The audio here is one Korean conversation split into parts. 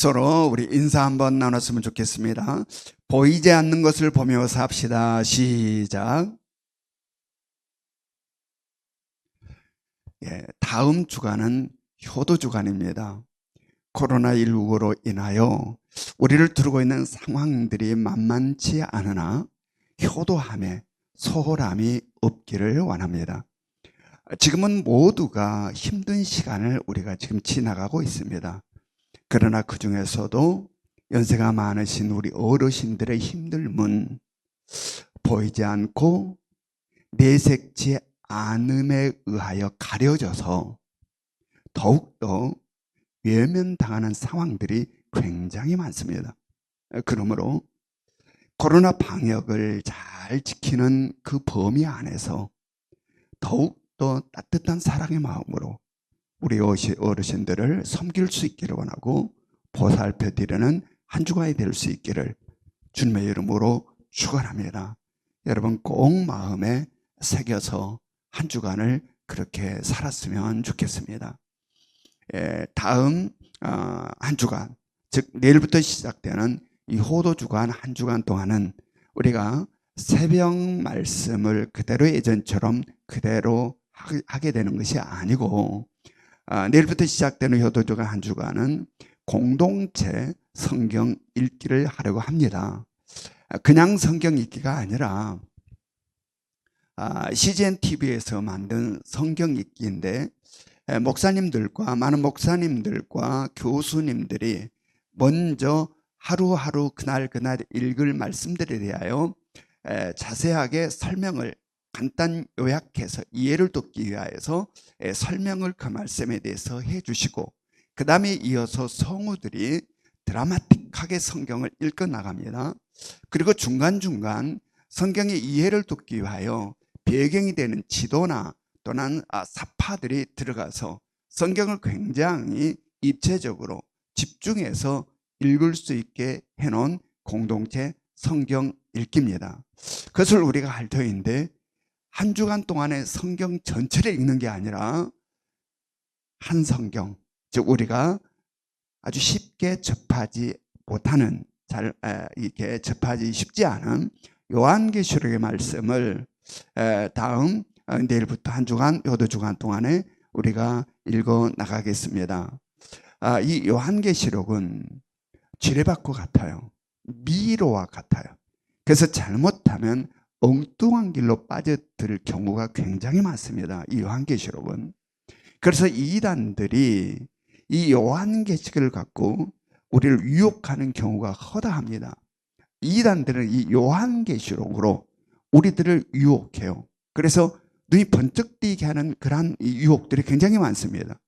서로 우리 인사 한번 나눴으면 좋겠습니다. 보이지 않는 것을 보며 삽시다. 시작. 다음 주간은 효도 주간입니다. 코로나19로 인하여 우리를 두르고 있는 상황들이 만만치 않으나 효도함에 소홀함이 없기를 원합니다. 지금은 모두가 힘든 시간을 우리가 지금 지나가고 있습니다. 그러나 그 중에서도 연세가 많으신 우리 어르신들의 힘듦은 보이지 않고 내색지 않음에 의하여 가려져서 더욱더 외면당하는 상황들이 굉장히 많습니다. 그러므로 코로나 방역을 잘 지키는 그 범위 안에서 더욱더 따뜻한 사랑의 마음으로 우리 어르신들을 섬길 수 있기를 원하고 보살펴 드리는 한 주간이 될 수 있기를 주님의 이름으로 축원합니다. 여러분 꼭 마음에 새겨서 한 주간을 그렇게 살았으면 좋겠습니다. 다음 한 주간, 즉 내일부터 시작되는 이 호도 주간 한 주간 동안은 우리가 새벽 말씀을 그대로 예전처럼 그대로 하게 되는 것이 아니고 내일부터 시작되는 효도주간 한 주간은 공동체 성경 읽기를 하려고 합니다. 그냥 성경 읽기가 아니라 CGN TV에서 만든 성경 읽기인데 목사님들과 많은 목사님들과 교수님들이 먼저 하루하루 그날 읽을 말씀들에 대하여 자세하게 설명을 간단 요약해서 이해를 돕기 위하여서 설명을 그 말씀에 대해서 해주시고 그 다음에 이어서 성우들이 드라마틱하게 성경을 읽어 나갑니다. 그리고 중간중간 성경의 이해를 돕기 위하여 배경이 되는 지도나 또는 사파들이 들어가서 성경을 굉장히 입체적으로 집중해서 읽을 수 있게 해놓은 공동체 성경 읽기입니다. 그것을 우리가 할 터인데 한 주간 동안에 성경 전체를 읽는 게 아니라 한 성경, 즉 우리가 아주 쉽게 접하지 못하는, 잘 이렇게 접하지 쉽지 않은 요한계시록의 말씀을 다음 내일부터 한 주간, 효도 주간 동안에 우리가 읽어 나가겠습니다. 이 요한계시록은 지뢰밭과 같아요. 미로와 같아요. 그래서 잘못하면 엉뚱한 길로 빠져들 경우가 굉장히 많습니다. 이 요한계시록은. 그래서 이단들이 이 요한계시록을 갖고 우리를 유혹하는 경우가 허다합니다. 이단들은 이 요한계시록으로 우리들을 유혹해요. 그래서 눈이 번쩍 띄게 하는 그러한 유혹들이 굉장히 많습니다.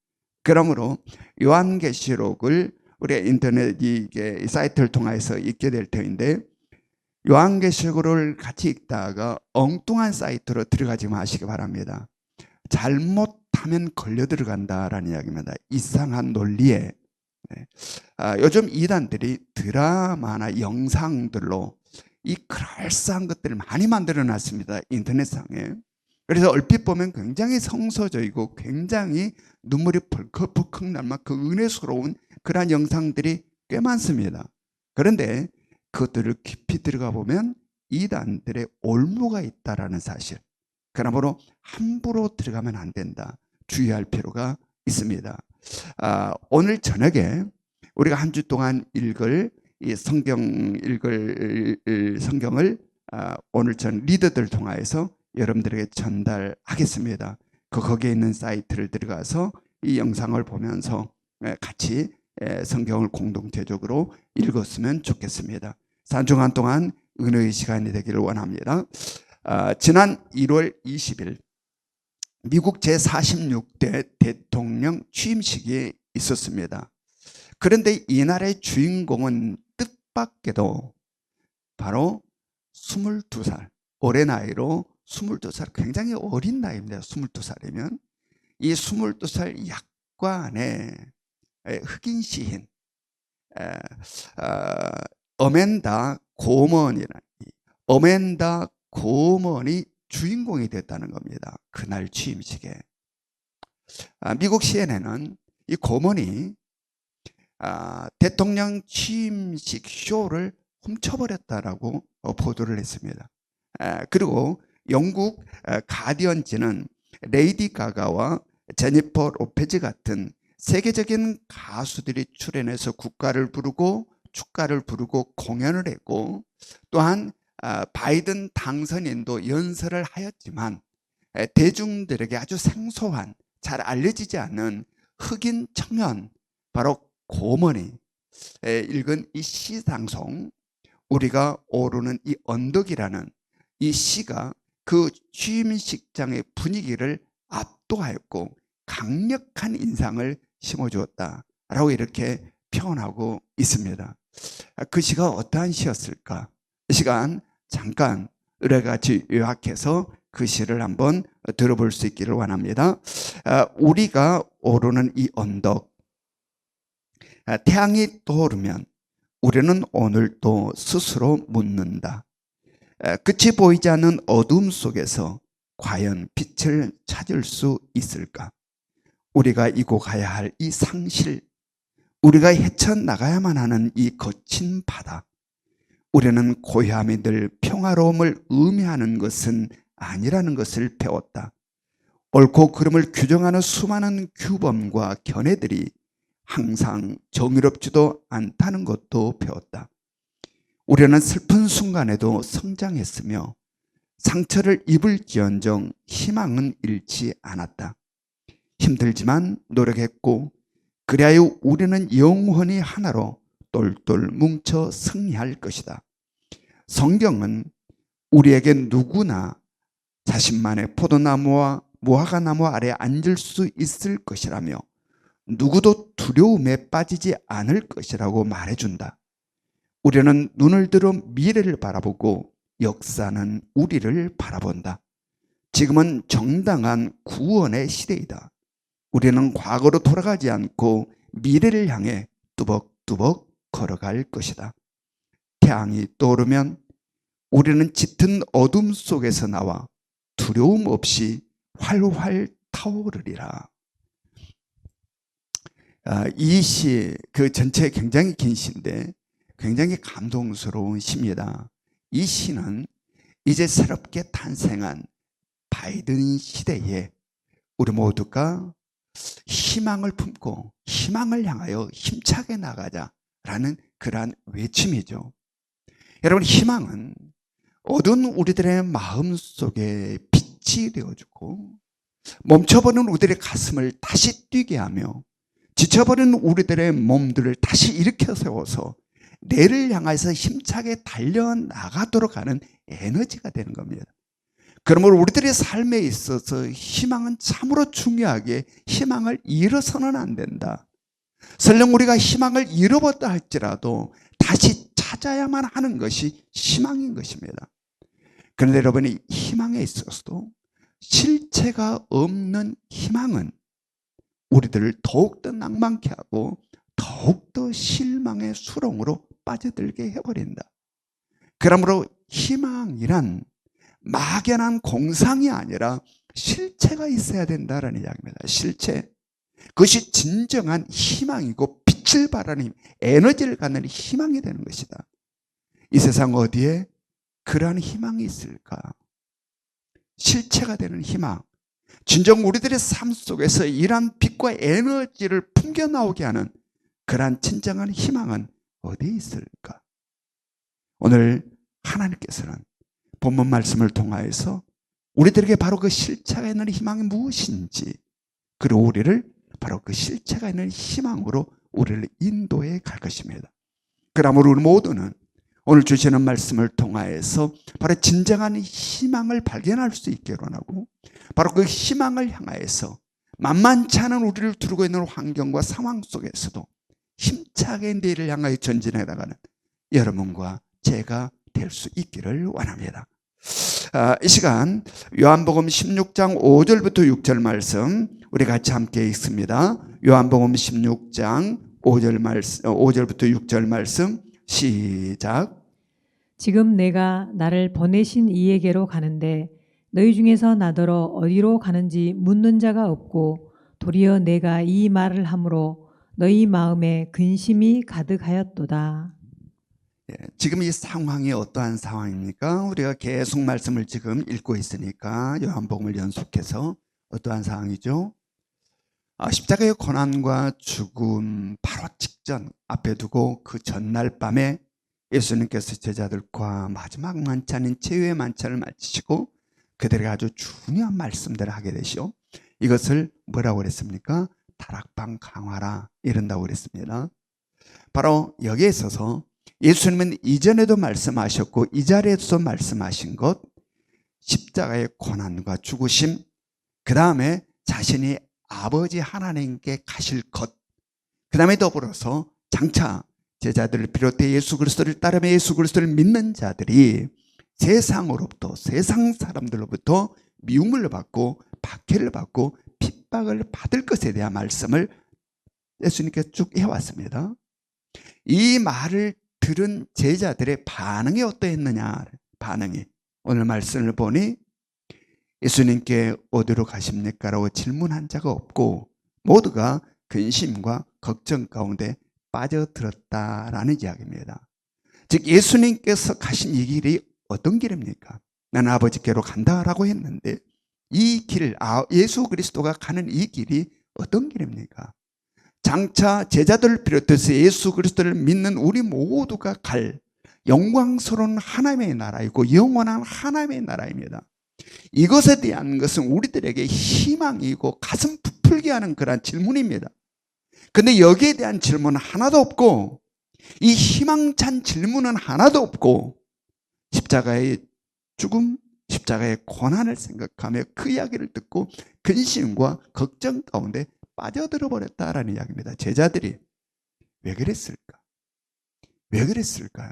그러므로 요한계시록을 우리가 인터넷 사이트를 통해서 읽게 될 터인데 요한계시록을 같이 읽다가 엉뚱한 사이트로 들어가지 마시기 바랍니다. 잘못하면 걸려 들어간다라는 이야기입니다. 이상한 논리에. 요즘 이단들이 드라마나 영상들로 이 그럴싸한 것들을 많이 만들어 놨습니다. 인터넷상에. 그래서 얼핏 보면 굉장히 성서적이고 굉장히 눈물이 벌컥벌컥 날 만큼 은혜스러운 그러한 영상들이 꽤 많습니다. 그런데 그것들을 깊이 들어가 보면 이단들의 올무가 있다라는 사실. 그러므로 함부로 들어가면 안 된다. 주의할 필요가 있습니다. 오늘 저녁에 우리가 한 주 동안 읽을 이 성경을 오늘 전 리더들 통해서 여러분들에게 전달하겠습니다. 거기에 있는 사이트를 들어가서 이 영상을 보면서 같이 성경을 공동체적으로 읽었으면 좋겠습니다. 한 주간 동안 은혜의 시간이 되기를 원합니다. 지난 1월 20일 미국 제46대 대통령 취임식이 있었습니다. 그런데 이날의 주인공은 뜻밖에도 바로 22살, 올해 나이로 22살, 굉장히 어린 나이입니다. 22살이면 이 22살 약관의 흑인 시인 어멘다 고먼이 주인공이 됐다는 겁니다. 그날 취임식에. 미국 CNN은 이 고먼이 대통령 취임식 쇼를 훔쳐버렸다라고 보도를 했습니다. 그리고 영국 가디언지는 레이디 가가와 제니퍼 로페즈 같은 세계적인 가수들이 출연해서 국가를 부르고 축가를 부르고 공연을 했고, 또한 바이든 당선인도 연설을 하였지만 대중들에게 아주 생소한, 잘 알려지지 않는 흑인 청년, 바로 고먼이 읽은 이 시상송, 우리가 오르는 이 언덕이라는 이 시가 그 취임식장의 분위기를 압도하였고 강력한 인상을 심어주었다라고 이렇게 표현하고 있습니다. 그 시가 어떠한 시였을까? 이 시간 잠깐 의뢰같이 요약해서 그 시를 한번 들어볼 수 있기를 원합니다. 우리가 오르는 이 언덕, 태양이 떠오르면 우리는 오늘도 스스로 묻는다. 끝이 보이지 않는 어둠 속에서 과연 빛을 찾을 수 있을까? 우리가 이고 가야 할 이 상실, 우리가 헤쳐나가야만 하는 이 거친 바다, 우리는 고요함이 늘 평화로움을 의미하는 것은 아니라는 것을 배웠다. 옳고 그름을 규정하는 수많은 규범과 견해들이 항상 정의롭지도 않다는 것도 배웠다. 우리는 슬픈 순간에도 성장했으며 상처를 입을지언정 희망은 잃지 않았다. 힘들지만 노력했고, 그리하여 우리는 영원히 하나로 똘똘 뭉쳐 승리할 것이다. 성경은 우리에게 누구나 자신만의 포도나무와 무화과나무 아래 앉을 수 있을 것이라며 누구도 두려움에 빠지지 않을 것이라고 말해준다. 우리는 눈을 들어 미래를 바라보고 역사는 우리를 바라본다. 지금은 정당한 구원의 시대이다. 우리는 과거로 돌아가지 않고 미래를 향해 뚜벅뚜벅 걸어갈 것이다. 태양이 떠오르면 우리는 짙은 어둠 속에서 나와 두려움 없이 활활 타오르리라. 이 시, 그 전체 굉장히 긴 시인데 굉장히 감동스러운 시입니다. 이 시는 이제 새롭게 탄생한 바이든 시대에 우리 모두가 희망을 품고 희망을 향하여 힘차게 나가자라는 그러한 외침이죠. 여러분, 희망은 어두운 우리들의 마음 속에 빛이 되어주고 멈춰버린 우리들의 가슴을 다시 뛰게 하며 지쳐버린 우리들의 몸들을 다시 일으켜 세워서 내일을 향해서 힘차게 달려나가도록 하는 에너지가 되는 겁니다. 그러므로 우리들의 삶에 있어서 희망은 참으로 중요하게 희망을 잃어서는 안 된다. 설령 우리가 희망을 잃어버렸다 할지라도 다시 찾아야만 하는 것이 희망인 것입니다. 그런데 여러분이 희망에 있어서도 실체가 없는 희망은 우리들을 더욱더 낭만케 하고 더욱더 실망의 수렁으로 빠져들게 해버린다. 그러므로 희망이란 막연한 공상이 아니라 실체가 있어야 된다라는 이야기입니다. 실체. 그것이 진정한 희망이고 빛을 발하는 힘, 에너지를 갖는 희망이 되는 것이다. 이 세상 어디에 그러한 희망이 있을까? 실체가 되는 희망. 진정 우리들의 삶 속에서 이러한 빛과 에너지를 풍겨나오게 하는 그러한 진정한 희망은 어디에 있을까? 오늘 하나님께서는 본문 말씀을 통하여서 우리들에게 바로 그 실체가 있는 희망이 무엇인지, 그리고 우리를 바로 그 실체가 있는 희망으로 우리를 인도해 갈 것입니다. 그러므로 우리 모두는 오늘 주시는 말씀을 통하여서 바로 진정한 희망을 발견할 수 있게 원하고, 바로 그 희망을 향하여서 만만치 않은 우리를 두르고 있는 환경과 상황 속에서도 힘차게 내일을 향하여 전진해 나가는 여러분과 제가 될 수 있기를 원합니다. 이 시간 요한복음 16장 5절부터 6절 말씀 우리 같이 함께 읽습니다. 요한복음 16장 5절부터 6절 말씀 시작. 지금 내가 나를 보내신 이에게로 가는데 너희 중에서 나더러 어디로 가는지 묻는 자가 없고, 도리어 내가 이 말을 함으로 너희 마음에 근심이 가득하였도다. 지금 이 상황이 어떠한 상황입니까? 우리가 계속 말씀을 지금 읽고 있으니까 요한복음을 연속해서 어떠한 상황이죠? 십자가의 고난과 죽음 바로 직전 앞에 두고 그 전날 밤에 예수님께서 제자들과 마지막 만찬인 최후의 만찬을 마치시고 그들에게 아주 중요한 말씀들을 하게 되시오. 이것을 뭐라고 그랬습니까? 다락방 강화라 이런다고 그랬습니다. 바로 여기에 있어서 예수님은 이전에도 말씀하셨고 이 자리에서 말씀하신 것, 십자가의 고난과 죽으심, 그 다음에 자신이 아버지 하나님께 가실 것, 그 다음에 더불어서 장차 제자들을 비롯해 예수 그리스도를 따르며 예수 그리스도를 믿는 자들이 세상으로부터, 세상 사람들로부터 미움을 받고 박해를 받고 핍박을 받을 것에 대한 말씀을 예수님께서 쭉 해왔습니다. 이 말을 들은 제자들의 반응이 어떠했느냐? 반응이 오늘 말씀을 보니 예수님께 어디로 가십니까? 라고 질문한 자가 없고 모두가 근심과 걱정 가운데 빠져들었다라는 이야기입니다. 즉 예수님께서 가신 이 길이 어떤 길입니까? 나는 아버지께로 간다라고 했는데 이 길, 예수 그리스도가 가는 이 길이 어떤 길입니까? 장차 제자들을 비롯해서 예수 그리스도를 믿는 우리 모두가 갈 영광스러운 하나님의 나라이고 영원한 하나님의 나라입니다. 이것에 대한 것은 우리들에게 희망이고 가슴 부풀게 하는 그런 질문입니다. 근데 여기에 대한 질문은 하나도 없고 이 희망찬 질문은 하나도 없고 십자가의 죽음, 십자가의 고난을 생각하며 그 이야기를 듣고 근심과 걱정 가운데 빠져들어 버렸다라는 이야기입니다. 제자들이 왜 그랬을까? 왜 그랬을까요?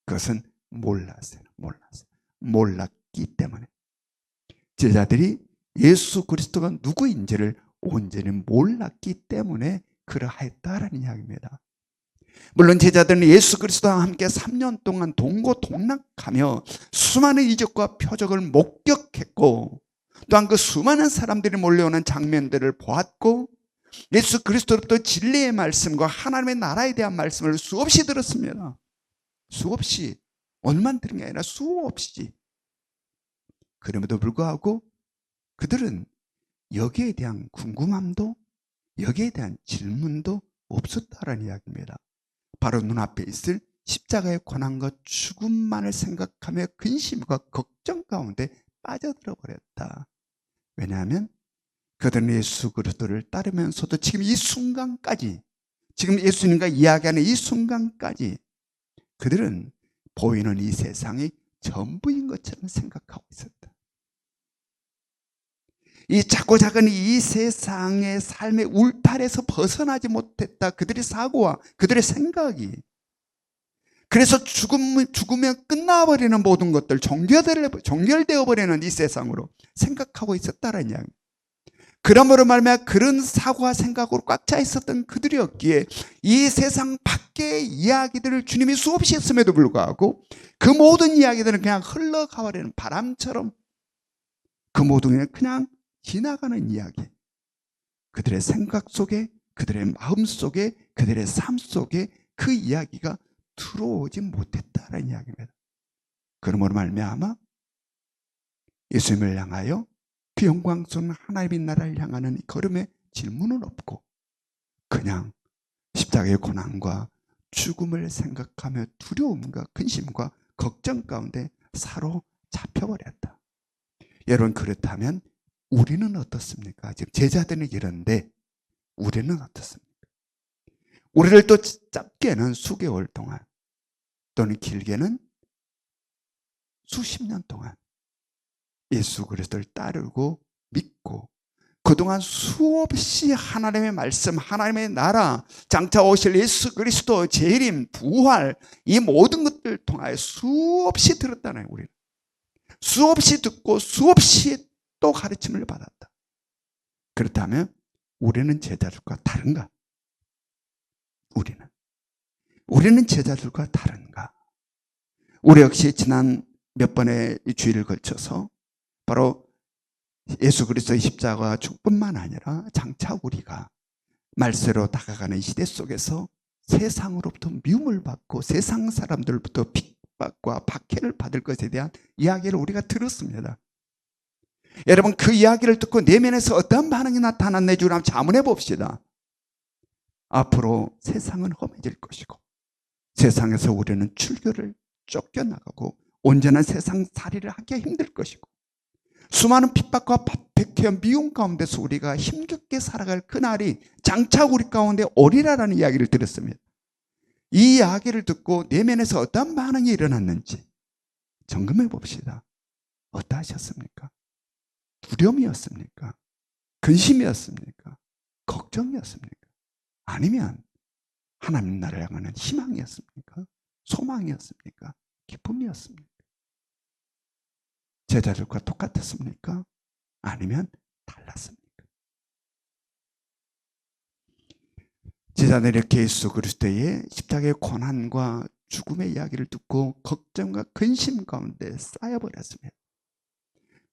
그것은 몰랐어요. 몰랐기 때문에. 제자들이 예수 그리스도가 누구인지를 온전히 몰랐기 때문에 그러하였다라는 이야기입니다. 물론 제자들은 예수 그리스도와 함께 3년 동안 동고동락하며 수많은 이적과 표적을 목격했고 또한 그 수많은 사람들이 몰려오는 장면들을 보았고 예수 그리스도로부터 진리의 말씀과 하나님의 나라에 대한 말씀을 수없이 들었습니다. 수없이, 오늘만 들은 게 아니라 수없이. 그럼에도 불구하고 그들은 여기에 대한 궁금함도 여기에 대한 질문도 없었다라는 이야기입니다. 바로 눈앞에 있을 십자가의 고난과 죽음만을 생각하며 근심과 걱정 가운데 빠져들어 버렸다. 왜냐하면 그들은 예수 그리스도를 따르면서도 지금 이 순간까지, 지금 예수님과 이야기하는 이 순간까지 그들은 보이는 이 세상이 전부인 것처럼 생각하고 있었다. 이 작고 작은 이 세상의 삶의 울타리에서 벗어나지 못했다. 그들의 사고와 그들의 생각이. 그래서 죽으면 끝나버리는 모든 것들, 종결되어 버리는 이 세상으로 생각하고 있었다는 이야기. 그러므로 말미암아 그런 사고와 생각으로 꽉 차 있었던 그들이었기에 이 세상 밖의 이야기들을 주님이 수없이 했음에도 불구하고 그 모든 이야기들은 그냥 흘러가버리는 바람처럼 그 모든 게 그냥 지나가는 이야기. 그들의 생각 속에, 그들의 마음 속에, 그들의 삶 속에 그 이야기가 들어오지 못했다는 이야기입니다. 그러므로 말미암아 예수님을 향하여 그 영광스러운 하나님의 나라를 향하는 걸음에 질문은 없고 그냥 십자가의 고난과 죽음을 생각하며 두려움과 근심과 걱정 가운데 사로잡혀버렸다. 여러분, 그렇다면 우리는 어떻습니까? 지금 제자들은 이런데 우리는 어떻습니까? 우리를 또 짧게는 수개월 동안 또는 길게는 수십 년 동안 예수 그리스도를 따르고 믿고 그동안 수없이 하나님의 말씀, 하나님의 나라, 장차 오실 예수 그리스도, 재림, 부활 이 모든 것들을 통하여 수없이 들었다는 거예요. 우리는 수없이 듣고 수없이 또 가르침을 받았다. 그렇다면 우리는 제자들과 다른가? 우리는 제자들과 다른가? 우리 역시 지난 몇 번의 주일을 걸쳐서 바로 예수 그리스도의 십자가 죽뿐만 아니라 장차 우리가 말세로 다가가는 시대 속에서 세상으로부터 미움을 받고 세상 사람들로부터 핍박과 박해를 받을 것에 대한 이야기를 우리가 들었습니다. 여러분, 그 이야기를 듣고 내면에서 어떤 반응이 나타났는지 한번 자문해 봅시다. 앞으로 세상은 험해질 것이고 세상에서 우리는 출교를 쫓겨나가고 온전한 세상 살이를 하기가 힘들 것이고 수많은 핍박과 박해와 미움 가운데서 우리가 힘겹게 살아갈 그날이 장차 우리 가운데 오리라라는 이야기를 들었습니다. 이 이야기를 듣고 내면에서 어떤 반응이 일어났는지 점검해 봅시다. 어떠하셨습니까? 두려움이었습니까? 근심이었습니까? 걱정이었습니까? 아니면 하나님 나라를 향하는 희망이었습니까? 소망이었습니까? 기쁨이었습니까? 제자들과 똑같았습니까? 아니면 달랐습니까? 제자들이 이렇게 예수 그리스도의 십자가의 고난과 죽음의 이야기를 듣고 걱정과 근심 가운데 쌓여버렸습니다.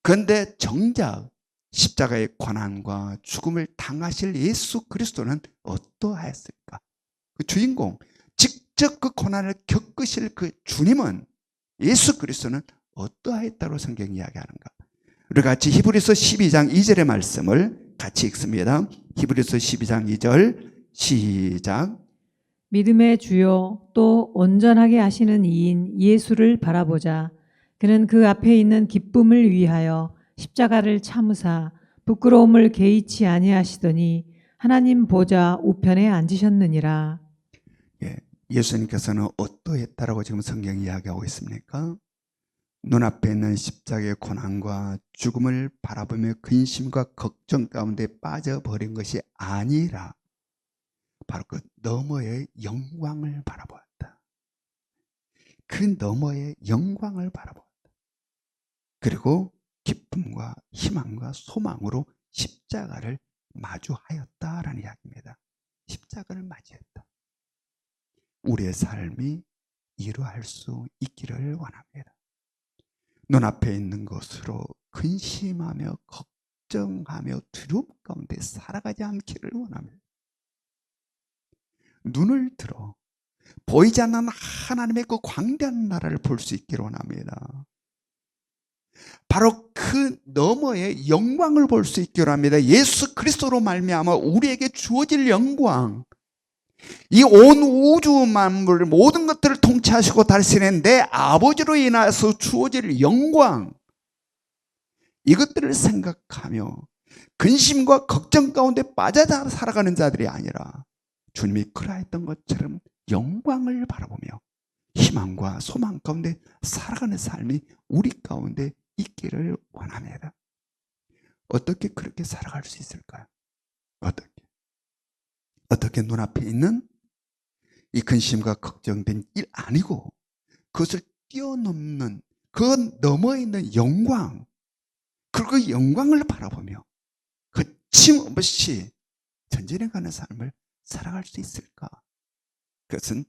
그런데 정작 십자가의 고난과 죽음을 당하실 예수 그리스도는 어떠하였을까? 그 주인공, 직접 그 고난을 겪으실 그 주님은, 예수 그리스도는 어떠하였다고 성경이 이야기하는가? 우리 같이 히브리서 12장 2절의 말씀을 같이 읽습니다. 히브리서 12장 2절 시작. 믿음의 주요 또 온전하게 하시는 이인 예수를 바라보자. 그는 그 앞에 있는 기쁨을 위하여 십자가를 참으사 부끄러움을 개의치 아니하시더니 하나님 보좌 우편에 앉으셨느니라. 예수님께서는 어떠했다라고 지금 성경이 이야기하고 있습니까? 눈앞에 있는 십자가의 고난과 죽음을 바라보며 근심과 걱정 가운데 빠져버린 것이 아니라 바로 그 너머의 영광을 바라보았다. 그 너머의 영광을 바라보았다. 그리고 기쁨과 희망과 소망으로 십자가를 마주하였다라는 이야기입니다. 십자가를 맞이했다. 우리의 삶이 이루어할 수 있기를 원합니다. 눈앞에 있는 것으로 근심하며 걱정하며 두려움 가운데 살아가지 않기를 원합니다. 눈을 들어 보이지 않는 하나님의 그 광대한 나라를 볼 수 있기를 원합니다. 바로 그 너머의 영광을 볼 수 있기를 합니다. 예수 그리스도로 말미암아 우리에게 주어질 영광, 이 온 우주 만물 모든 것들을 통치하시고 다스리는 내 아버지로 인하여서 주어질 영광, 이것들을 생각하며 근심과 걱정 가운데 빠져 살아가는 자들이 아니라 주님이 그러했던 것처럼 영광을 바라보며 희망과 소망 가운데 살아가는 삶이 우리 가운데 있기를 원합니다. 어떻게 그렇게 살아갈 수 있을까요? 어떻게 눈앞에 있는 이 근심과 걱정된 일 아니고 그것을 뛰어넘는 그 너머에 있는 영광, 그 영광을 바라보며 거침없이 전진해 가는 삶을 살아갈 수 있을까? 그것은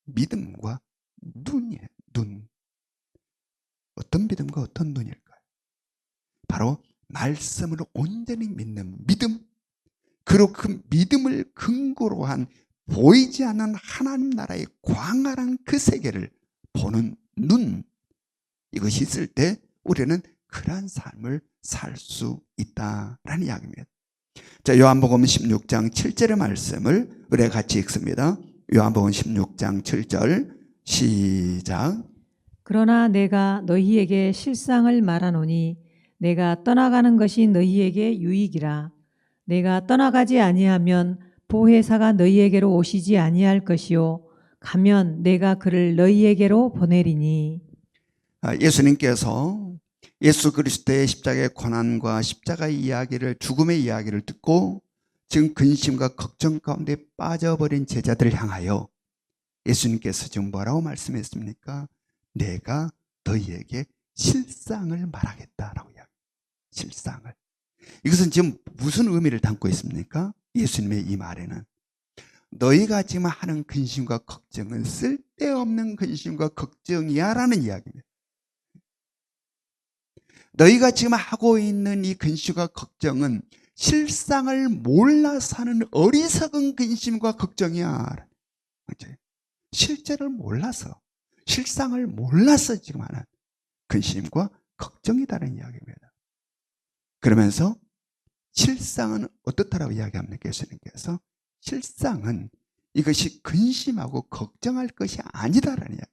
믿음과 눈이에요. 눈. 어떤 믿음과 어떤 눈일까요? 바로 말씀을 온전히 믿는 믿음, 그리고 그 믿음을 근거로 한 보이지 않는 하나님 나라의 광활한 그 세계를 보는 눈, 이것이 있을 때 우리는 그러한 삶을 살 수 있다라는 이야기입니다. 자, 요한복음 16장 7절의 말씀을 우리가 같이 읽습니다. 요한복음 16장 7절 시작. 그러나 내가 너희에게 실상을 말하노니 내가 떠나가는 것이 너희에게 유익이라. 내가 떠나가지 아니하면 보혜사가 너희에게로 오시지 아니할 것이요 가면 내가 그를 너희에게로 보내리니. 예수님께서 예수 그리스도의 십자가의 고난과 십자가의 이야기를, 죽음의 이야기를 듣고 지금 근심과 걱정 가운데 빠져버린 제자들을 향하여 예수님께서 지금 뭐라고 말씀했습니까? 내가 너희에게 실상을 말하겠다라고 이야기합니다. 실상을. 이것은 지금 무슨 의미를 담고 있습니까? 예수님의 이 말에는 너희가 지금 하는 근심과 걱정은 쓸데없는 근심과 걱정이야 라는 이야기입니다. 너희가 지금 하고 있는 이 근심과 걱정은 실상을 몰라서 하는 어리석은 근심과 걱정이야. 실제를 몰라서, 실상을 몰라서 지금 하는 근심과 걱정이다라는 이야기입니다. 그러면서 실상은 어떻다라고 이야기합니까? 예수님께서 실상은 이것이 근심하고 걱정할 것이 아니다라는 이야기.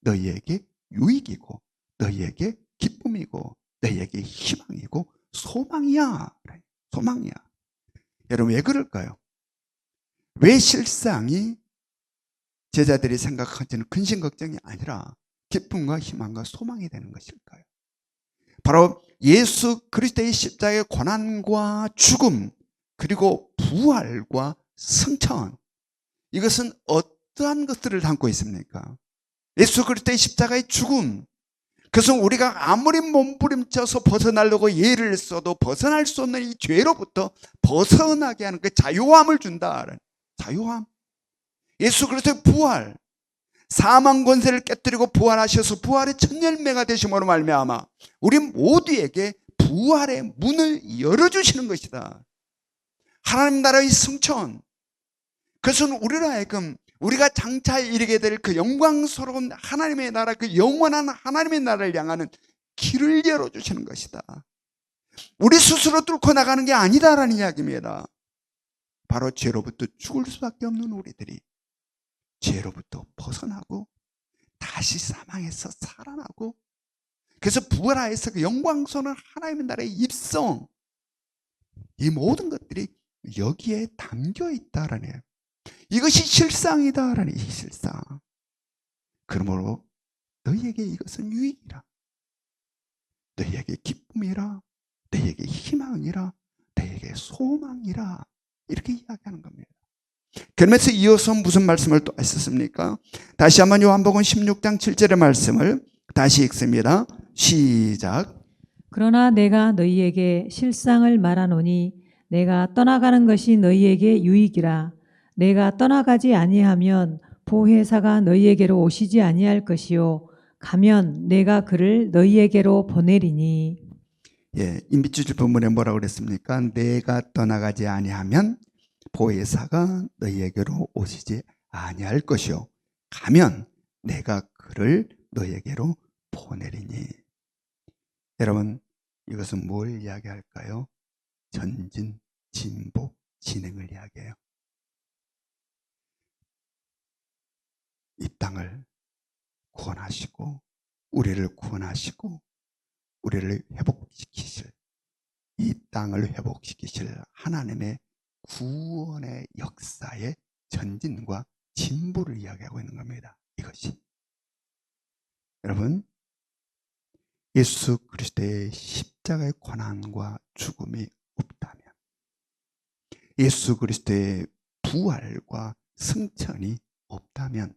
너희에게 유익이고 너희에게 기쁨이고 너희에게 희망이고 소망이야. 소망이야. 여러분 왜 그럴까요? 왜 실상이 제자들이 생각하는 근심 걱정이 아니라 기쁨과 희망과 소망이 되는 것일까요? 바로 예수 그리스도의 십자가의 고난과 죽음 그리고 부활과 승천, 이것은 어떠한 것들을 담고 있습니까? 예수 그리스도의 십자가의 죽음, 그것은 우리가 아무리 몸부림쳐서 벗어나려고 예를 써도 벗어날 수 없는 이 죄로부터 벗어나게 하는 그 자유함을 준다. 자유함. 예수 그리스도의 부활, 사망 권세를 깨뜨리고 부활하셔서 부활의 첫 열매가 되심으로 말미암아 우리 모두에게 부활의 문을 열어주시는 것이다. 하나님 나라의 승천, 그것은 우리로 하여금 우리가 장차 이르게 될 그 영광스러운 하나님의 나라, 그 영원한 하나님의 나라를 향하는 길을 열어주시는 것이다. 우리 스스로 뚫고 나가는 게 아니다라는 이야기입니다. 바로 죄로부터 죽을 수밖에 없는 우리들이 죄로부터 벗어나고 다시 사망에서 살아나고 그래서 부활하여서 그 영광스러운 하나님의 나라의 입성, 이 모든 것들이 여기에 담겨 있다라는, 이것이 실상이다라는, 이 실상. 그러므로 너희에게 이것은 유익이라, 너희에게 기쁨이라, 너희에게 희망이라, 너희에게 소망이라, 이렇게 이야기하는 겁니다. 그러면서 이어서 무슨 말씀을 또 하셨습니까? 다시 한번 요한복음 16장 7절의 말씀을 다시 읽습니다. 시작. 그러나 내가 너희에게 실상을 말하노니 내가 떠나가는 것이 너희에게 유익이라. 내가 떠나가지 아니하면 보혜사가 너희에게로 오시지 아니할 것이요 가면 내가 그를 너희에게로 보내리니. 예, 임비주질 본문에 뭐라고 그랬습니까? 내가 떠나가지 아니하면 보혜사가 너희에게로 오시지 아니할 것이요 가면 내가 그를 너희에게로 보내리니. 여러분, 이것은 뭘 이야기할까요? 전진, 진보, 진행을 이야기해요. 이 땅을 구원하시고 우리를 구원하시고 우리를 회복시키실, 이 땅을 회복시키실 하나님의 구원의 역사의 전진과 진보를 이야기하고 있는 겁니다. 이것이 여러분, 예수 그리스도의 십자가의 고난과 죽음이 없다면, 예수 그리스도의 부활과 승천이 없다면,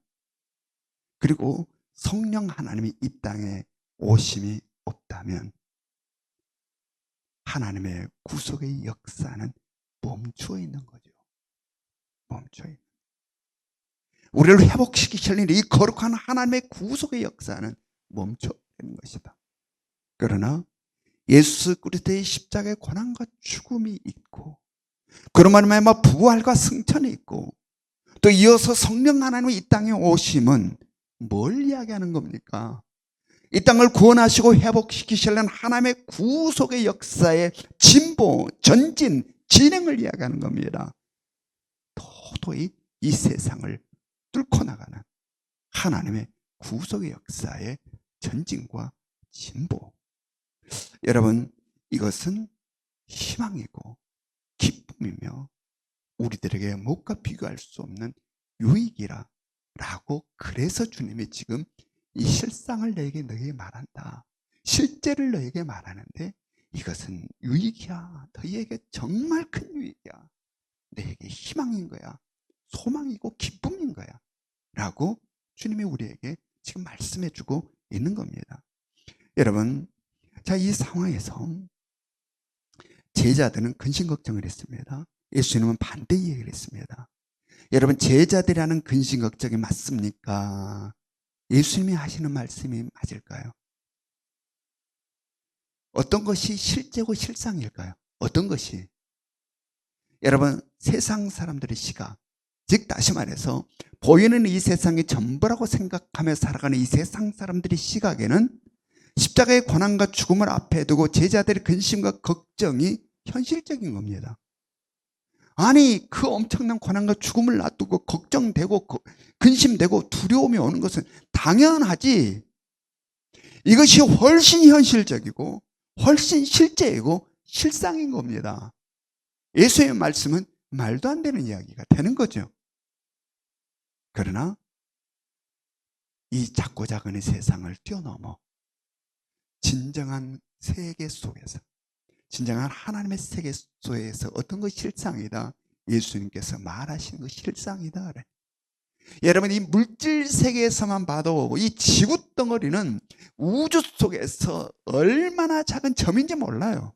그리고 성령 하나님이 이 땅에 오심이 없다면 하나님의 구속의 역사는 멈추어 있는 거죠. 멈추어 있는. 우리를 회복시키시는 이 거룩한 하나님의 구속의 역사는 멈춰 있는 것이다. 그러나 예수 그리스도의 십자가의 고난과 죽음이 있고 그런 말미암아 부활과 승천이 있고 또 이어서 성령 하나님의 이 땅에 오심은 뭘 이야기하는 겁니까? 이 땅을 구원하시고 회복시키시려는 하나님의 구속의 역사의 진보, 전진, 진행을 이야기하는 겁니다. 도저히 이 세상을 뚫고 나가는 하나님의 구속의 역사의 전진과 진보. 여러분, 이것은 희망이고 기쁨이며 우리들에게 무엇과 비교할 수 없는 유익이라고, 그래서 주님이 지금 이 실상을 너에게 말한다, 실제를 너에게 말하는데 이것은 유익이야, 너희에게 정말 큰 유익이야, 너에게 희망인 거야, 소망이고 기쁨인 거야 라고 주님이 우리에게 지금 말씀해 주고 있는 겁니다. 여러분, 자, 이 상황에서 제자들은 근심 걱정을 했습니다. 예수님은 반대 얘기를 했습니다. 여러분, 제자들이라는 근심 걱정이 맞습니까? 예수님이 하시는 말씀이 맞을까요? 어떤 것이 실제고 실상일까요? 어떤 것이? 여러분, 세상 사람들의 시각, 즉 다시 말해서 보이는 이 세상이 전부라고 생각하며 살아가는 이 세상 사람들의 시각에는 십자가의 고난과 죽음을 앞에 두고 제자들의 근심과 걱정이 현실적인 겁니다. 아니, 그 엄청난 고난과 죽음을 놔두고 걱정되고 근심되고 두려움이 오는 것은 당연하지. 이것이 훨씬 현실적이고 훨씬 실제이고 실상인 겁니다. 예수의 말씀은 말도 안 되는 이야기가 되는 거죠. 그러나 이 작고 작은 이 세상을 뛰어넘어 진정한 세계 속에서, 진정한 하나님의 세계 속에서 어떤 것이 실상이다, 예수님께서 말하시는 것이 실상이다 그래. 여러분, 이 물질 세계에서만 봐도 이 지구 덩어리는 우주 속에서 얼마나 작은 점인지 몰라요.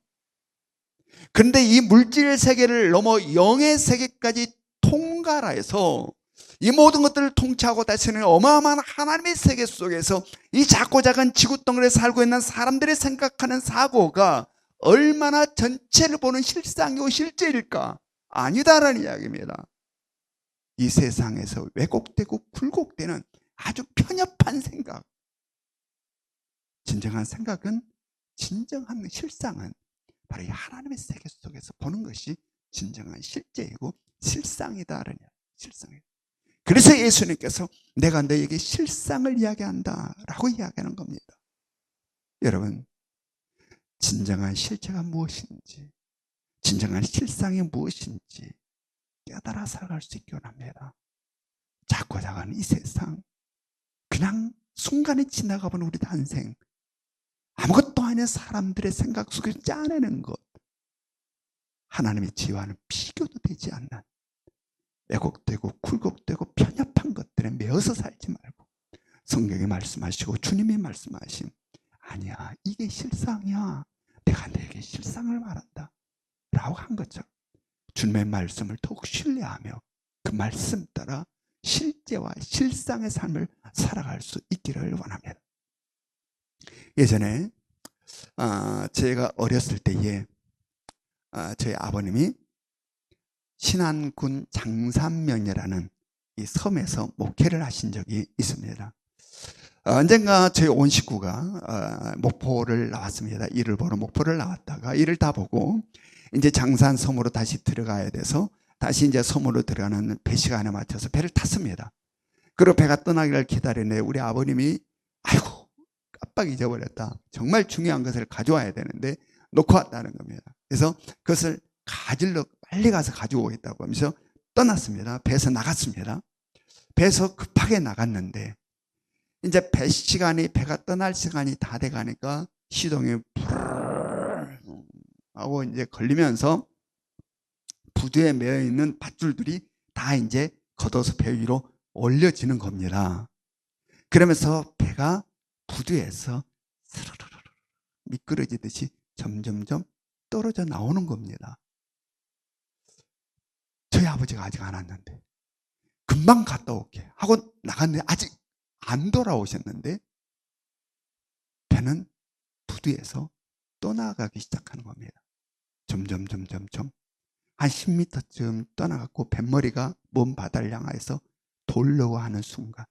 그런데 이 물질 세계를 넘어 영의 세계까지 통과라 해서 이 모든 것들을 통치하고 다스리는 어마어마한 하나님의 세계 속에서 이 작고 작은 지구 덩어리에 살고 있는 사람들이 생각하는 사고가 얼마나 전체를 보는 실상이고 실제일까? 아니다라는 이야기입니다. 이 세상에서 왜곡되고 굴곡되는 아주 편협한 생각, 진정한 생각은, 진정한 실상은 바로 이 하나님의 세계 속에서 보는 것이 진정한 실제이고 실상이다라는 실상이에요. 그래서 예수님께서 내가 너에게 실상을 이야기한다라고 이야기하는 겁니다. 여러분, 진정한 실체가 무엇인지, 진정한 실상이 무엇인지 깨달아 살아갈 수 있기 원합니다. 작고 작은 이 세상, 그냥 순간에 지나가본 우리 단생, 아무것도 아닌 사람들의 생각 속에서 짜내는 것, 하나님의 지혜와는 비교도 되지 않는 왜곡되고 굴곡되고 편협한 것들에 매어서 살지 말고 성경이 말씀하시고 주님이 말씀하신, 아니야, 이게 실상이야, 내가 너에게 실상을 말한다 라고 한 것처럼 주님의 말씀을 더욱 신뢰하며 그 말씀 따라 실제와 실상의 삶을 살아갈 수 있기를 원합니다. 예전에 제가 어렸을 때에 저희 아버님이 신안군 장산면이라는 이 섬에서 목회를 하신 적이 있습니다. 언젠가 저희 온 식구가 목포를 나왔습니다. 일을 보러 목포를 나왔다가 일을 다 보고 이제 장산섬으로 다시 들어가야 돼서 다시 이제 섬으로 들어가는 배 시간에 맞춰서 배를 탔습니다. 그리고 배가 떠나기를 기다리는데 우리 아버님이 아이고 깜빡 잊어버렸다, 정말 중요한 것을 가져와야 되는데 놓고 왔다는 겁니다. 그래서 그것을 가지러 빨리 가서 가지고 오겠다고 하면서 떠났습니다. 배에서 나갔습니다. 배에서 급하게 나갔는데 이제 배 시간이, 배가 떠날 시간이 다 돼가니까 시동이 부르르 하고 이제 걸리면서 부두에 매여 있는 밧줄들이 다 이제 걷어서 배 위로 올려지는 겁니다. 그러면서 배가 부두에서 스르르르 미끄러지듯이 점점점 떨어져 나오는 겁니다. 저희 아버지가 아직 안 왔는데 금방 갔다 올게 하고 나갔는데 아직 안 돌아오셨는데 배는 부두에서 떠나가기 시작하는 겁니다. 점점 한 10m쯤 떠나갔고 뱃머리가 먼 바다를 향해서 돌려고 하는 순간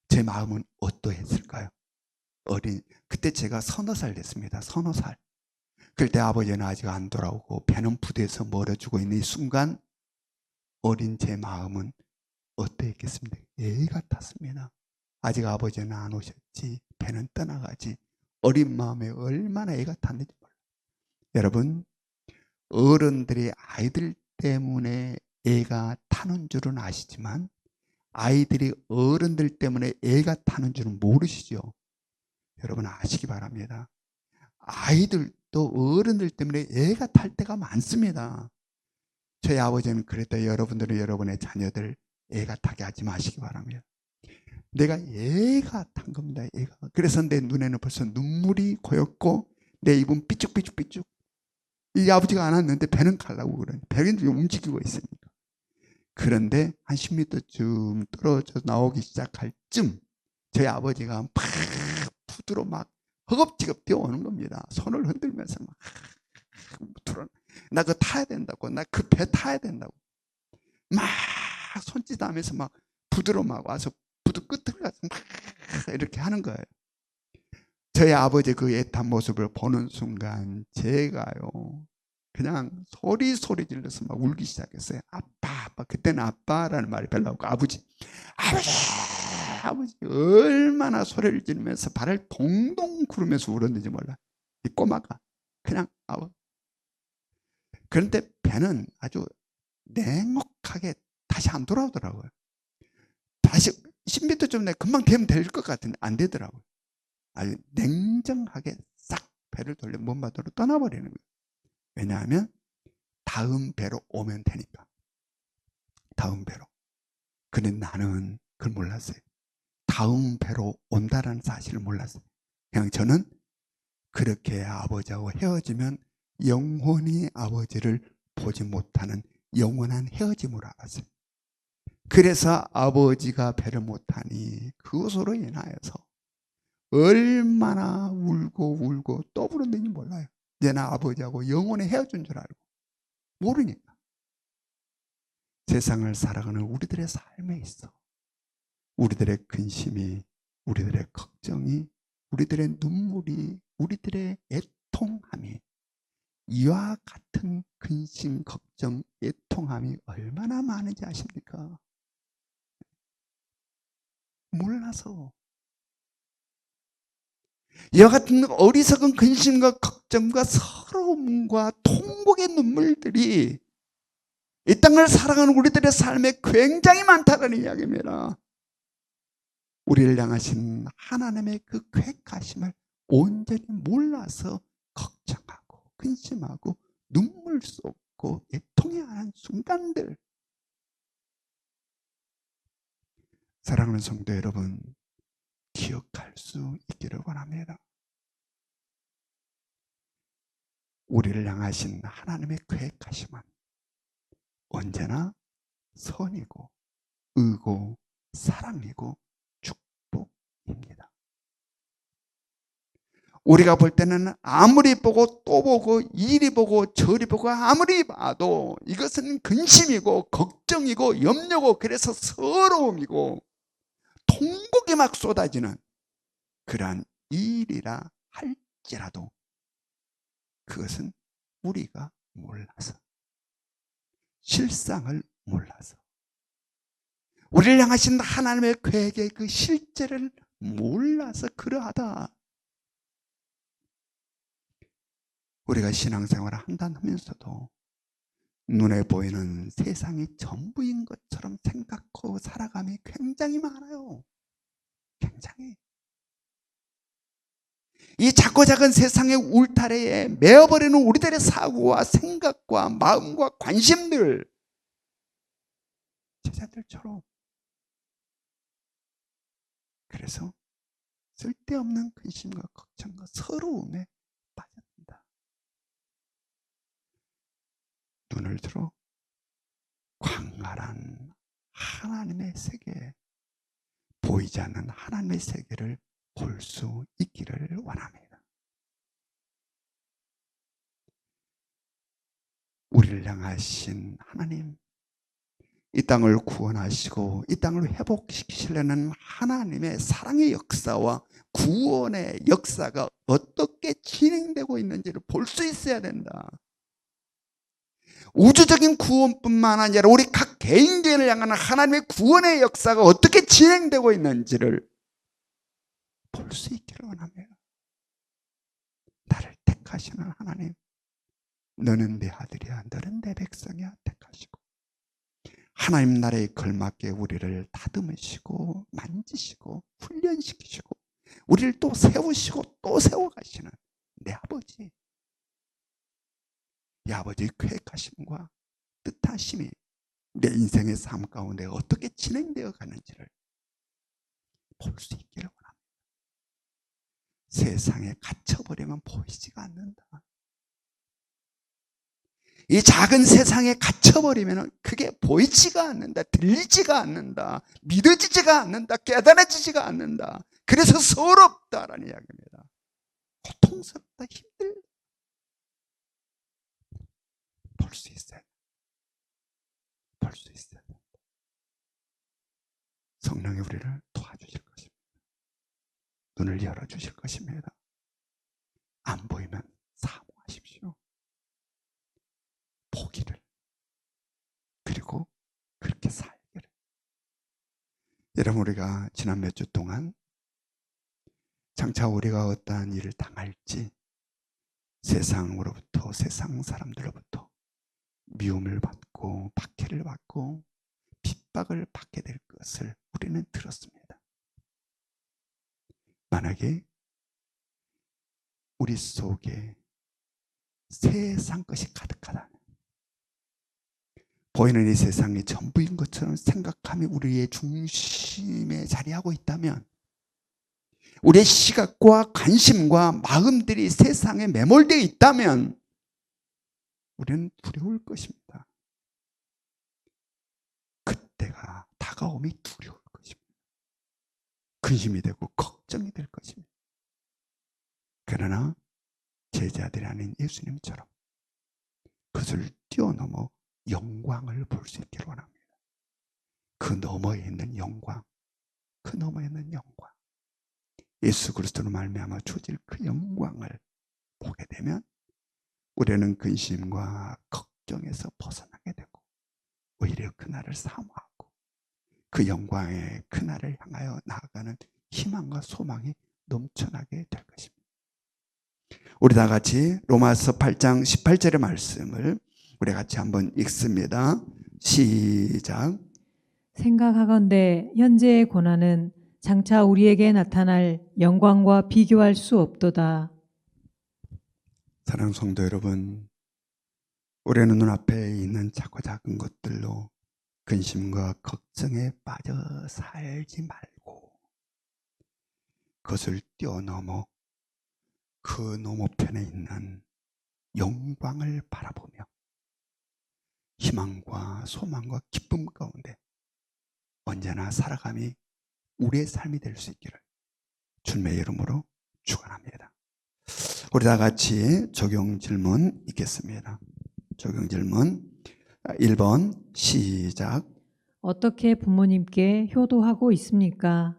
제 마음은 어떠했을까요? 그때 제가 서너 살 됐습니다. 서너 살. 그때 아버지는 아직 안 돌아오고 배는 부두에서 멀어지고 있는 이 순간 어린 제 마음은 어떠했겠습니까? 애 같았습니다. 아직 아버지는 안 오셨지, 배는 떠나가지. 어린 마음에 얼마나 애 같았는지 몰라요. 여러분, 어른들이 아이들 때문에 애가 타는 줄은 아시지만 아이들이 어른들 때문에 애가 타는 줄은 모르시죠? 여러분 아시기 바랍니다. 아이들도 어른들 때문에 애가 탈 때가 많습니다. 저희 아버지는 그랬다. 여러분들은 여러분의 자녀들 애가 타게 하지 마시기 바랍니다. 내가 애가 탄 겁니다. 애가. 그래서 내 눈에는 벌써 눈물이 고였고 내 입은 삐죽삐죽. 이 아버지가 안 왔는데 배는 가려고 그러니 배는 움직이고 있으니까. 그런데 한 10m쯤 떨어져 나오기 시작할 쯤 저희 아버지가 막 부두로 막 허겁지겁 뛰어오는 겁니다. 손을 흔들면서 막 나 그거 타야 된다고. 나 그 배 타야 된다고. 막 손짓하면서 막 부두로 막 와서 부두 끝을 가서 막 이렇게 하는 거예요. 저희 아버지 그 애탄 모습을 보는 순간 제가요 그냥 소리 질러서 막 울기 시작했어요. 아빠. 그때는 아빠라는 말이 별로 없고 아버지 얼마나 소리를 지르면서 발을 동동 구르면서 울었는지 몰라. 이 꼬마가 그냥 아버지. 그런데 배는 아주 냉혹하게 다시 안 돌아오더라고요. 다시 10m 좀 금방 되면 될 것 같은데 안 되더라고요. 아주 냉정하게 싹 배를 돌려 먼바다로 떠나버리는 거예요. 왜냐하면 다음 배로 오면 되니까. 다음 배로. 근데 나는 그걸 몰랐어요. 다음 배로 온다라는 사실을 몰랐어요. 그냥 저는 그렇게 아버지하고 헤어지면 영원히 아버지를 보지 못하는 영원한 헤어짐으로 알았어요. 그래서 아버지가 배를 못하니 그것으로 인하여서 얼마나 울고 또 부른는지 몰라요. 이제 나 아버지하고 영원히 헤어진 줄 알고 모르니까. 세상을 살아가는 우리들의 삶에 있어 우리들의 근심이, 우리들의 걱정이, 우리들의 눈물이, 우리들의 애통함이, 이와 같은 근심, 걱정, 애통함이 얼마나 많은지 아십니까? 몰라서. 이와 같은 어리석은 근심과 걱정과 서러움과 통곡의 눈물들이 이 땅을 살아가는 우리들의 삶에 굉장히 많다는 이야기입니다. 우리를 향하신 하나님의 그 쾌하심을 온전히 몰라서 걱정하고 근심하고 눈물 쏟고 애통해하는 순간들. 사랑하는 성도 여러분, 기억할 수 있기를 원합니다. 우리를 향하신 하나님의 쾌하심은 언제나 선이고 의고 사랑이고 축복입니다. 우리가 볼 때는 아무리 보고 또 보고 이리 보고 저리 보고 아무리 봐도 이것은 근심이고 걱정이고 염려고 그래서 서러움이고 통곡이 막 쏟아지는 그러한 일이라 할지라도 그것은 우리가 몰라서 실상을 몰라서 우리를 향하신 하나님의 계획의 그 실제를 몰라서 그러하다. 우리가 신앙생활을 한다면서도 눈에 보이는 세상이 전부인 것처럼 생각하고 살아감이 굉장히 많아요. 굉장히. 이 작고 작은 세상의 울타리에 메어버리는 우리들의 사고와 생각과 마음과 관심들, 제자들처럼. 그래서 쓸데없는 근심과 걱정과 서러움에 빠졌다. 눈을 들어 광활한 하나님의 세계, 보이지 않는 하나님의 세계를 볼 수 있기를 원합니다. 우리를 향하신 하나님, 이 땅을 구원하시고 이 땅을 회복시키시려는 하나님의 사랑의 역사와 구원의 역사가 어떻게 진행되고 있는지를 볼 수 있어야 된다. 우주적인 구원뿐만 아니라 우리 각 개인을 향하는 하나님의 구원의 역사가 어떻게 진행되고 있는지를 볼 수 있기를 원합니다. 나를 택하시는 하나님, 너는 내 아들이야, 너는 내 백성이야 택하시고 하나님 나라에 걸맞게 우리를 다듬으시고 만지시고 훈련시키시고 우리를 또 세우시고 또 세워가시는 내 아버지, 이 아버지의 계획하심과 뜻하심이 내 인생의 삶 가운데 어떻게 진행되어 가는지를 볼 수 있기를 원합니다. 세상에 갇혀버리면 보이지가 않는다. 이 작은 세상에 갇혀버리면 그게 보이지가 않는다. 들리지가 않는다. 믿어지지가 않는다. 깨달아지지가 않는다. 그래서 서럽다라는 이야기입니다. 고통스럽다. 힘들다. 수 있어요. 볼 수 있어요. 성령이 우리를 도와주실 것입니다. 눈을 열어주실 것입니다. 안 보이면 사모하십시오. 보기를, 그리고 그렇게 살기를. 여러분, 우리가 지난 몇 주 동안 장차 우리가 어떠한 일을 당할지, 세상으로부터, 세상 사람들로부터 미움을 받고 박해를 받고 핍박을 받게 될 것을 우리는 들었습니다. 만약에 우리 속에 세상 것이 가득하다, 보이는 이 세상이 전부인 것처럼 생각함이 우리의 중심에 자리하고 있다면, 우리의 시각과 관심과 마음들이 세상에 매몰되어 있다면 우리는 두려울 것입니다. 그때가 다가옴이 두려울 것입니다. 근심이 되고 걱정이 될 것입니다. 그러나 제자들이 아닌 예수님처럼 그것을 뛰어넘어 영광을 볼 수 있기를 원합니다. 그 너머에 있는 영광, 그 너머에 있는 영광, 예수 그리스도로 말미암아 주어질 그 영광을 보게 되면 우리는 근심과 걱정에서 벗어나게 되고 오히려 그날을 사모하고 그 영광의 그날을 향하여 나아가는 희망과 소망이 넘쳐나게 될 것입니다. 우리 다 같이 로마서 8장 18절의 말씀을 우리 같이 한번 읽습니다. 시작. 생각하건대 현재의 고난은 장차 우리에게 나타날 영광과 비교할 수 없도다. 사랑하는 성도 여러분, 우리는 눈앞에 있는 작고 작은 것들로 근심과 걱정에 빠져 살지 말고 그것을 뛰어넘어 그 너머편에 있는 영광을 바라보며 희망과 소망과 기쁨 가운데 언제나 살아감이 우리의 삶이 될 수 있기를 주님의 이름으로 축원합니다. 우리 다 같이 적용 질문 읽겠습니다. 적용 질문 1번 시작. 어떻게 부모님께 효도하고 있습니까?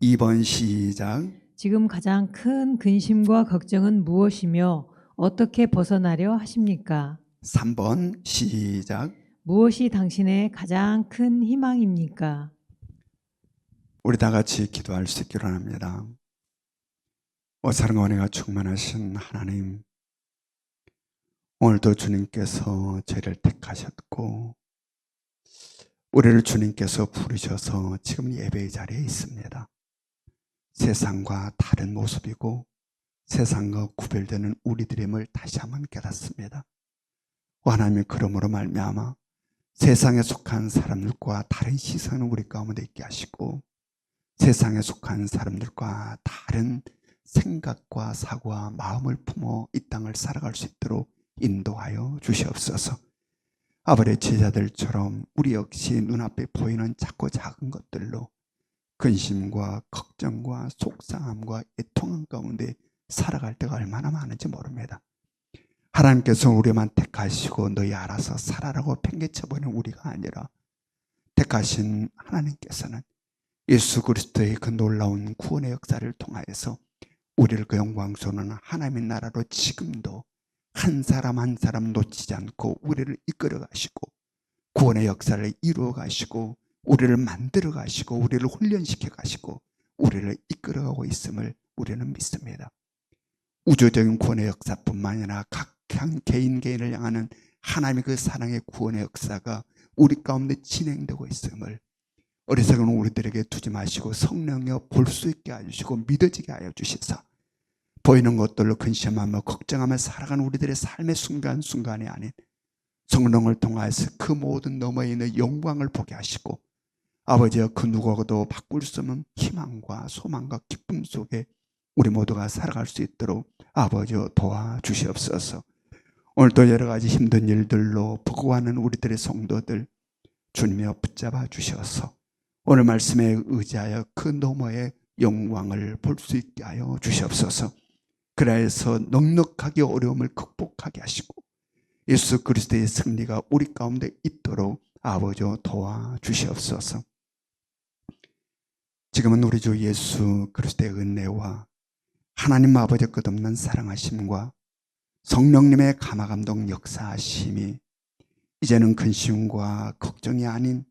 2번 시작. 지금 가장 큰 근심과 걱정은 무엇이며 어떻게 벗어나려 하십니까? 3번 시작. 무엇이 당신의 가장 큰 희망입니까? 우리 다 같이 기도할 수 있기를 원합니다. 사랑과 은혜가 충만하신 하나님, 오늘도 주님께서 저희를 택하셨고 우리를 주님께서 부르셔서 지금 예배의 자리에 있습니다. 세상과 다른 모습이고 세상과 구별되는 우리들임을 다시 한번 깨닫습니다. 하나님의 그러므로 말미암아 세상에 속한 사람들과 다른 시선을 우리 가운데 있게 하시고 세상에 속한 사람들과 다른 생각과 사고와 마음을 품어 이 땅을 살아갈 수 있도록 인도하여 주시옵소서. 아버지의 제자들처럼 우리 역시 눈앞에 보이는 작고 작은 것들로 근심과 걱정과 속상함과 애통함 가운데 살아갈 때가 얼마나 많은지 모릅니다. 하나님께서 우리만 택하시고 너희 알아서 살아라고 팽개쳐버리는 우리가 아니라 택하신 하나님께서는 예수 그리스도의 그 놀라운 구원의 역사를 통하여서 우리를 그 영광스러운 하나님의 나라로 지금도 한 사람 한 사람 놓치지 않고 우리를 이끌어 가시고 구원의 역사를 이루어 가시고 우리를 만들어 가시고 우리를 훈련시켜 가시고 우리를 이끌어 가고 있음을 우리는 믿습니다. 우주적인 구원의 역사뿐만 아니라 각 개인을 향하는 하나님의 그 사랑의 구원의 역사가 우리 가운데 진행되고 있음을 어리석은 우리들에게 두지 마시고 성령여 볼 수 있게 해주시고 믿어지게 하여 주시사 보이는 것들로 근심하며 걱정하며 살아가는 우리들의 삶의 순간순간이 아닌 성령을 통하여서 그 모든 너머에 있는 영광을 보게 하시고 아버지여 그 누구와도 바꿀 수 없는 희망과 소망과 기쁨 속에 우리 모두가 살아갈 수 있도록 아버지여 도와주시옵소서. 오늘도 여러 가지 힘든 일들로 버거워하는 우리들의 성도들 주님이여 붙잡아 주셔서 오늘 말씀에 의지하여 그 너머의 영광을 볼 수 있게 하여 주시옵소서. 그래서 넉넉하게 어려움을 극복하게 하시고 예수 그리스도의 승리가 우리 가운데 있도록 아버지 도와주시옵소서. 지금은 우리 주 예수 그리스도의 은혜와 하나님 아버지 끝없는 사랑하심과 성령님의 감화감동 역사하심이 이제는 근심과 걱정이 아닌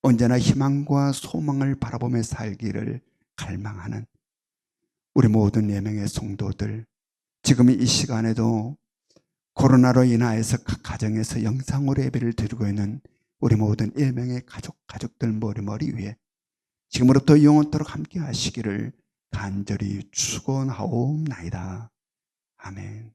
언제나 희망과 소망을 바라보며 살기를 갈망하는 우리 모든 예명의 성도들, 지금 이 시간에도 코로나로 인하여서 각 가정에서 영상으로 예배를 드리고 있는 우리 모든 일명의 가족들 머리 위에 지금으로부터 영원토록 함께 하시기를 간절히 축원하옵나이다. 아멘.